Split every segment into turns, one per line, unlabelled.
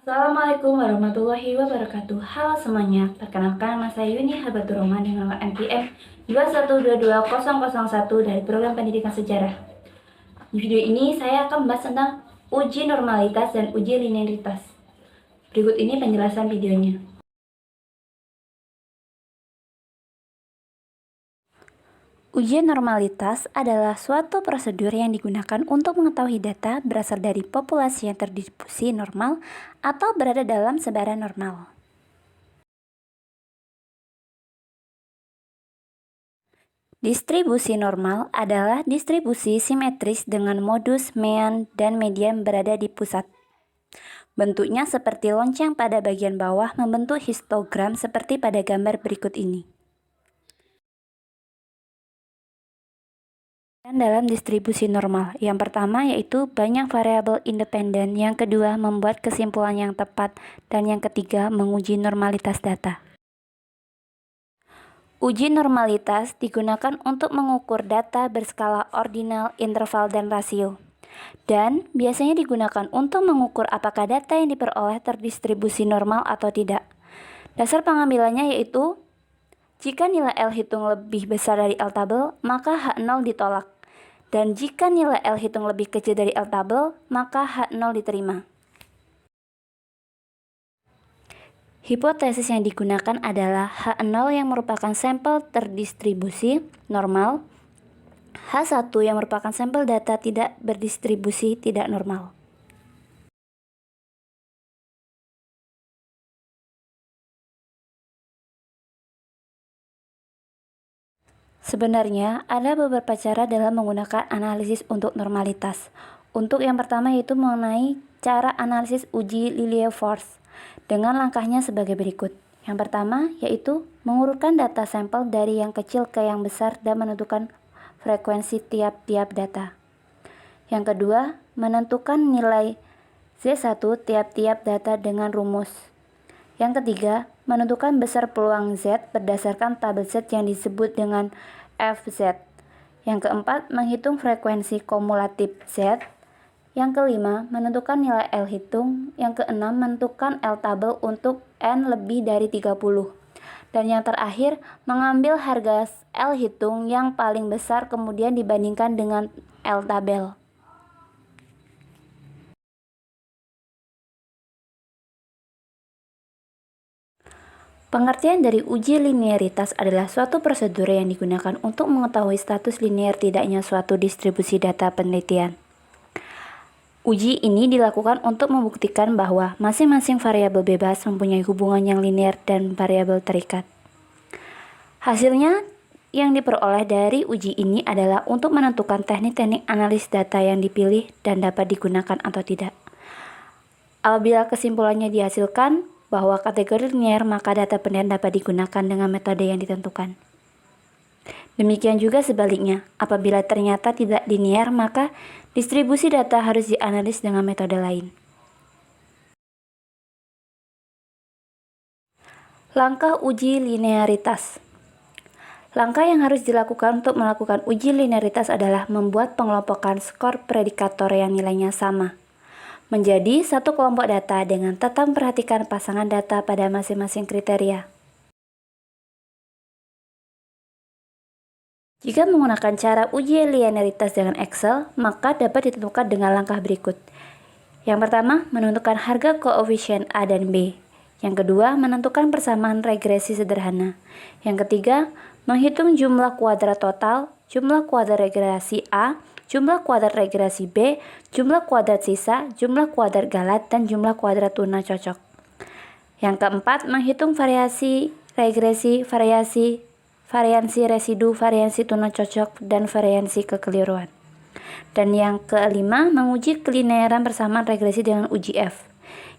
Assalamualaikum warahmatullahi wabarakatuh. Halo semuanya, perkenalkan nama saya Yuni Habatur Rahman dengan nomor NPM 2122001 dari Program Pendidikan Sejarah. Di video ini saya akan membahas tentang uji normalitas dan uji linearitas. Berikut ini penjelasan videonya. Ujian normalitas adalah suatu prosedur yang digunakan untuk mengetahui data berasal dari populasi yang terdistribusi normal atau berada dalam sebaran normal. Distribusi normal adalah distribusi simetris dengan modus mean dan median berada di pusat. Bentuknya seperti lonceng pada bagian bawah membentuk histogram seperti pada gambar berikut ini. Dan dalam distribusi normal, yang pertama yaitu banyak variabel independen, yang kedua membuat kesimpulan yang tepat, dan yang ketiga menguji normalitas data. Uji normalitas digunakan untuk mengukur data berskala ordinal, interval, dan rasio. Dan biasanya digunakan untuk mengukur apakah data yang diperoleh terdistribusi normal atau tidak. Dasar pengambilannya yaitu, jika nilai L hitung lebih besar dari L tabel, maka H0 ditolak. Dan jika nilai L hitung lebih kecil dari L tabel, maka H0 diterima. Hipotesis yang digunakan adalah H0 yang merupakan sampel terdistribusi normal, H1 yang merupakan sampel data tidak berdistribusi tidak normal. Sebenarnya, ada beberapa cara dalam menggunakan analisis untuk normalitas. Untuk yang pertama yaitu mengenai cara analisis uji Lilliefors dengan langkahnya sebagai berikut. Yang pertama yaitu mengurutkan data sampel dari yang kecil ke yang besar dan menentukan frekuensi tiap-tiap data. Yang kedua, menentukan nilai Z1 tiap-tiap data dengan rumus. Yang ketiga, menentukan besar peluang Z berdasarkan tabel Z yang disebut dengan FZ. Yang keempat, menghitung frekuensi kumulatif Z. Yang kelima, menentukan nilai L hitung. Yang keenam, menentukan L tabel untuk N lebih dari 30. Dan yang terakhir, mengambil harga L hitung yang paling besar kemudian dibandingkan dengan L tabel. Pengertian dari uji linearitas adalah suatu prosedur yang digunakan untuk mengetahui status linear tidaknya suatu distribusi data penelitian. Uji ini dilakukan untuk membuktikan bahwa masing-masing variabel bebas mempunyai hubungan yang linear dan variabel terikat. Hasilnya yang diperoleh dari uji ini adalah untuk menentukan teknik-teknik analisis data yang dipilih dan dapat digunakan atau tidak. Apabila kesimpulannya dihasilkan bahwa kategori linear, maka data penelitian dapat digunakan dengan metode yang ditentukan. Demikian juga sebaliknya, apabila ternyata tidak linear, maka distribusi data harus dianalisis dengan metode lain. Langkah uji linearitas. Langkah yang harus dilakukan untuk melakukan uji linearitas adalah membuat pengelompokan skor predikator yang nilainya sama menjadi satu kelompok data dengan tetap memperhatikan pasangan data pada masing-masing kriteria. Jika menggunakan cara uji linearitas dengan Excel, maka dapat ditentukan dengan langkah berikut. Yang pertama, menentukan harga koefisien A dan B. Yang kedua, menentukan persamaan regresi sederhana. Yang ketiga, menghitung jumlah kuadrat total, jumlah kuadrat regresi A, jumlah kuadrat regresi B, jumlah kuadrat sisa, jumlah kuadrat galat, dan jumlah kuadrat tuna cocok. Yang keempat, menghitung variasi regresi, variansi residu, variansi tuna cocok, dan variansi kekeliruan. Dan yang kelima, menguji kelinearan persamaan regresi dengan uji F.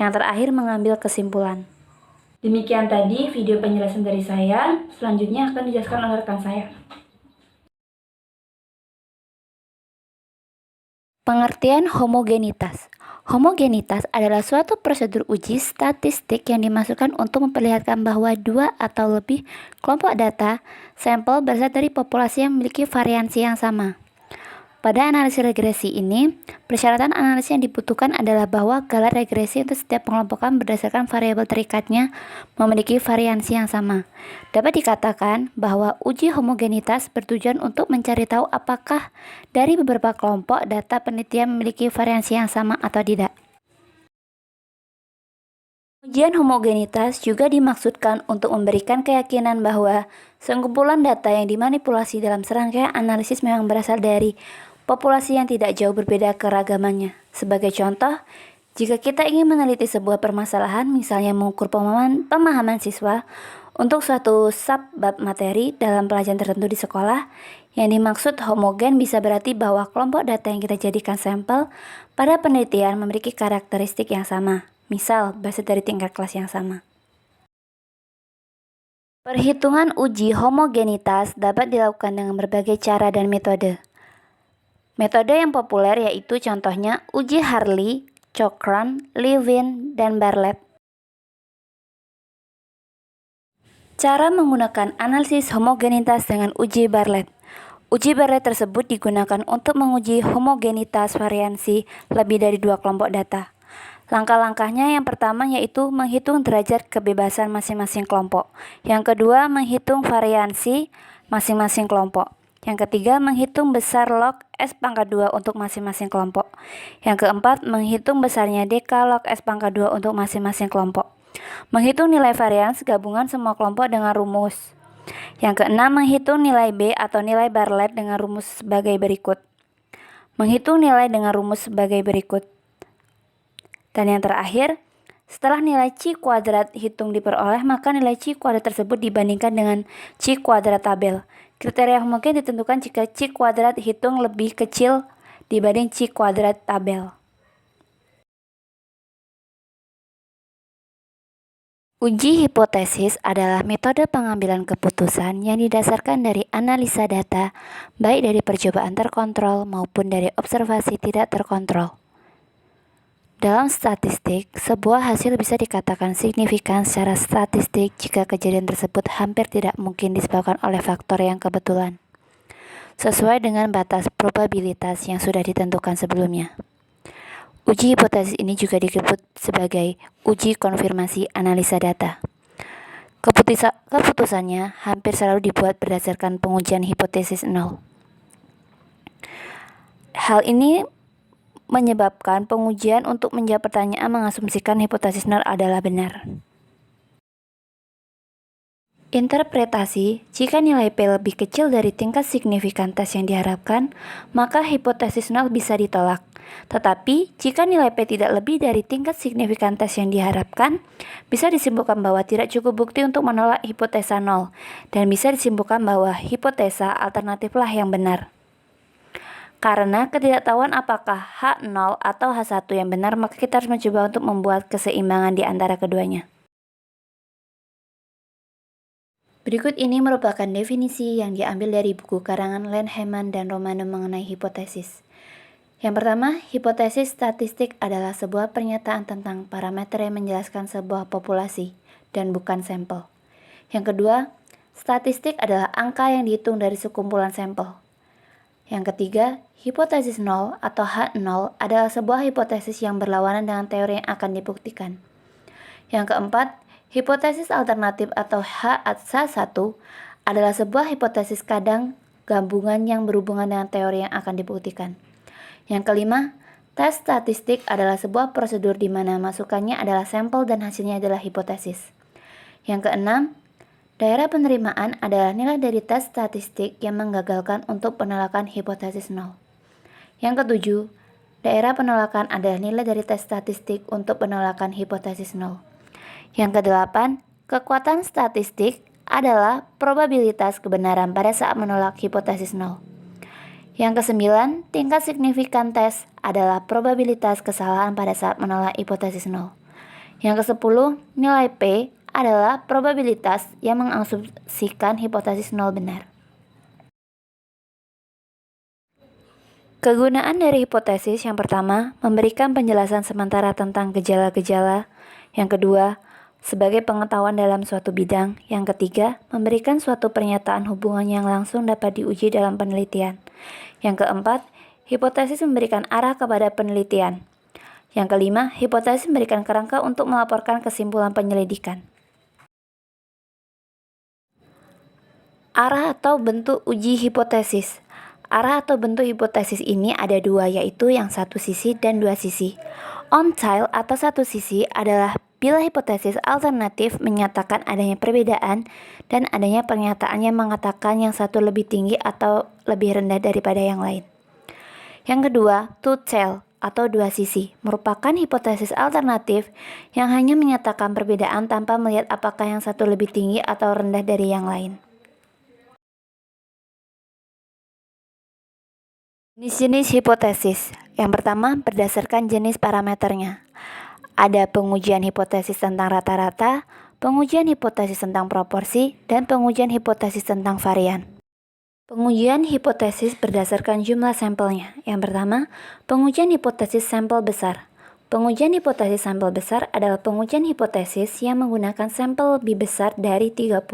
Yang terakhir, mengambil kesimpulan. Demikian tadi video penjelasan dari saya. Selanjutnya akan dijelaskan oleh rekan saya. Pengertian homogenitas. Homogenitas adalah suatu prosedur uji statistik yang dimaksudkan untuk memperlihatkan bahwa dua atau lebih kelompok data sampel berasal dari populasi yang memiliki variansi yang sama. Pada analisis regresi ini, persyaratan analisis yang dibutuhkan adalah bahwa galat regresi untuk setiap pengelompokan berdasarkan variabel terikatnya memiliki variansi yang sama. Dapat dikatakan bahwa uji homogenitas bertujuan untuk mencari tahu apakah dari beberapa kelompok data penelitian memiliki variansi yang sama atau tidak. Ujian homogenitas juga dimaksudkan untuk memberikan keyakinan bahwa sekumpulan data yang dimanipulasi dalam serangkaian analisis memang berasal dari populasi yang tidak jauh berbeda keragamannya. Sebagai contoh, jika kita ingin meneliti sebuah permasalahan, misalnya mengukur pemahaman siswa untuk suatu subbab materi dalam pelajaran tertentu di sekolah, yang dimaksud homogen bisa berarti bahwa kelompok data yang kita jadikan sampel pada penelitian memiliki karakteristik yang sama. Misal, berasal dari tingkat kelas yang sama. Perhitungan uji homogenitas dapat dilakukan dengan berbagai cara dan metode. Metode yang populer yaitu contohnya uji Hartley, Cochran, Levin, dan Bartlett. Cara menggunakan analisis homogenitas dengan uji Bartlett. Uji Bartlett tersebut digunakan untuk menguji homogenitas variansi lebih dari dua kelompok data. Langkah-langkahnya yang pertama yaitu menghitung derajat kebebasan masing-masing kelompok. Yang kedua, menghitung variansi masing-masing kelompok. Yang ketiga, menghitung besar log S pangkat 2 untuk masing-masing kelompok. Yang keempat, menghitung besarnya dk log S pangkat 2 untuk masing-masing kelompok. Menghitung nilai varians gabungan semua kelompok dengan rumus. Yang keenam, menghitung nilai B atau nilai Bartlett dengan rumus sebagai berikut. Menghitung nilai dengan rumus sebagai berikut. Dan yang terakhir, setelah nilai C kuadrat hitung diperoleh, maka nilai C kuadrat tersebut dibandingkan dengan C kuadrat tabel. Kriteria homogen ditentukan jika C kuadrat hitung lebih kecil dibanding C kuadrat tabel. Uji hipotesis adalah metode pengambilan keputusan yang didasarkan dari analisa data, baik dari percobaan terkontrol maupun dari observasi tidak terkontrol. Dalam statistik, sebuah hasil bisa dikatakan signifikan secara statistik jika kejadian tersebut hampir tidak mungkin disebabkan oleh faktor yang kebetulan, sesuai dengan batas probabilitas yang sudah ditentukan sebelumnya. Uji hipotesis ini juga disebut sebagai uji konfirmasi analisa data. Keputusannya hampir selalu dibuat berdasarkan pengujian hipotesis nol. Hal ini menyebabkan pengujian untuk menjawab pertanyaan mengasumsikan hipotesis nol adalah benar. Interpretasi, jika nilai P lebih kecil dari tingkat signifikan tes yang diharapkan, maka hipotesis nol bisa ditolak. Tetapi, jika nilai P tidak lebih dari tingkat signifikan tes yang diharapkan, bisa disimpulkan bahwa tidak cukup bukti untuk menolak hipotesa nol, dan bisa disimpulkan bahwa hipotesa alternatiflah yang benar. Karena ketidaktahuan apakah H0 atau H1 yang benar, maka kita harus mencoba untuk membuat keseimbangan di antara keduanya. Berikut ini merupakan definisi yang diambil dari buku karangan Lanham dan Romano mengenai hipotesis. Yang pertama, hipotesis statistik adalah sebuah pernyataan tentang parameter yang menjelaskan sebuah populasi dan bukan sampel. Yang kedua, statistik adalah angka yang dihitung dari sekumpulan sampel. Yang ketiga, hipotesis nol atau H0 adalah sebuah hipotesis yang berlawanan dengan teori yang akan dibuktikan. Yang keempat, hipotesis alternatif atau H1 adalah sebuah hipotesis kadang gabungan yang berhubungan dengan teori yang akan dibuktikan. Yang kelima, tes statistik adalah sebuah prosedur di mana masukannya adalah sampel dan hasilnya adalah hipotesis. Yang keenam, daerah penerimaan adalah nilai dari tes statistik yang menggagalkan untuk penolakan hipotesis nol. Yang ketujuh, daerah penolakan adalah nilai dari tes statistik untuk penolakan hipotesis nol. Yang kedelapan, kekuatan statistik adalah probabilitas kebenaran pada saat menolak hipotesis nol. Yang kesembilan, tingkat signifikan tes adalah probabilitas kesalahan pada saat menolak hipotesis nol. Yang kesepuluh, nilai P adalah probabilitas yang mengasumsikan hipotesis nol benar. Kegunaan dari hipotesis yang pertama, memberikan penjelasan sementara tentang gejala-gejala. Yang kedua, sebagai pengetahuan dalam suatu bidang. Yang ketiga, memberikan suatu pernyataan hubungan yang langsung dapat diuji dalam penelitian. Yang keempat, hipotesis memberikan arah kepada penelitian. Yang kelima, hipotesis memberikan kerangka untuk melaporkan kesimpulan penyelidikan. Arah atau bentuk uji hipotesis. Arah atau bentuk hipotesis ini ada dua, yaitu yang satu sisi dan dua sisi. On-tail atau satu sisi adalah bila hipotesis alternatif menyatakan adanya perbedaan dan adanya pernyataan yang mengatakan yang satu lebih tinggi atau lebih rendah daripada yang lain. Yang kedua, two-tail atau dua sisi merupakan hipotesis alternatif yang hanya menyatakan perbedaan tanpa melihat apakah yang satu lebih tinggi atau rendah dari yang lain. Jenis-jenis hipotesis. Yang pertama, berdasarkan jenis parameternya. Ada pengujian hipotesis tentang rata-rata, pengujian hipotesis tentang proporsi, dan pengujian hipotesis tentang varian. Pengujian hipotesis berdasarkan jumlah sampelnya. Yang pertama, pengujian hipotesis sampel besar. Pengujian hipotesis sampel besar adalah pengujian hipotesis yang menggunakan sampel lebih besar dari 30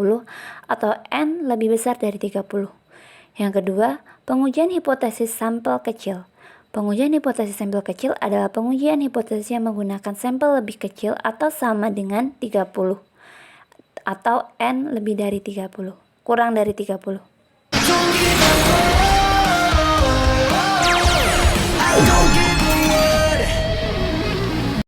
atau N lebih besar dari 30. Yang kedua, pengujian hipotesis sampel kecil. Pengujian hipotesis sampel kecil adalah pengujian hipotesis yang menggunakan sampel lebih kecil atau sama dengan 30 atau N lebih dari 30, kurang dari 30.
Don't